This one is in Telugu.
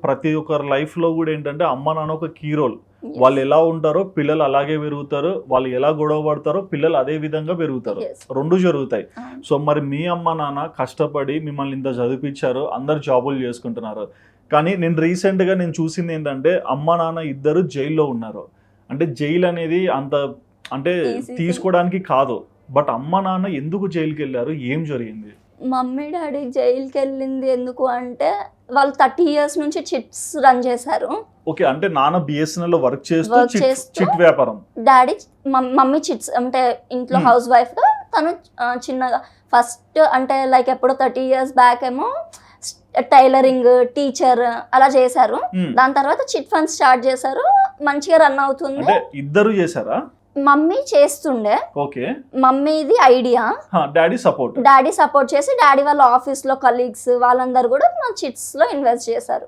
ప్రతి ఒక్కరి లైఫ్ లో కూడా ఏంటంటే అమ్మ నాన్న ఒక కీ రోల్. వాళ్ళు ఎలా ఉంటారో పిల్లలు అలాగే పెరుగుతారు, వాళ్ళు ఎలా గొడవ పడతారో పిల్లలు అదే విధంగా పెరుగుతారు, రెండు జరుగుతాయి. సో మరి మీ అమ్మ నాన్న కష్టపడి మిమ్మల్ని ఇంత చదివించారు, అందరు జాబులు చేసుకుంటున్నారు. కానీ నేను రీసెంట్గా నేను చూసింది ఏంటంటే అమ్మ నాన్న ఇద్దరు జైల్లో ఉన్నారు. అంటే జైలు అనేది అంత అంటే తీసుకోవడానికి కాదు, బట్ అమ్మ నాన్న ఎందుకు జైలుకి వెళ్ళారు, ఏం జరిగింది? మమ్మీ డాడీ జైలుకి వెళ్ళింది ఎందుకు అంటే వాళ్ళు 30 years నుంచి చిట్స్ రన్ చేశారు. ఓకే, అంటే నాన్న బిఎస్ఎన్ఎల్ లో వర్క్ చేస్తూ చిట్ వ్యాపారం, డాడీ మమ్మీ చిట్స్ అంటే ఇంట్లో హౌస్ వైఫ్ గా తను చిన్నగా ఫస్ట్ అంటే లైక్ ఎప్పుడో 30 years బ్యాక్ ఏమో టైలరింగ్ టీచర్ అలా చేశారు. దాని తర్వాత చిట్ ఫండ్ స్టార్ట్ చేశారు, మంచిగా రన్ అవుతుంది. ఇద్దరు చేశారా? మమ్మీ చేస్తుండే, ఓకే, మమ్మీది ఐడియా, డాడీ సపోర్ట్ చేసి డాడీ వాళ్ళ ఆఫీస్ లో కలీగ్స్ వాళ్ళందరూ కూడా చిట్స్ లో ఇన్వెస్ట్ చేశారు.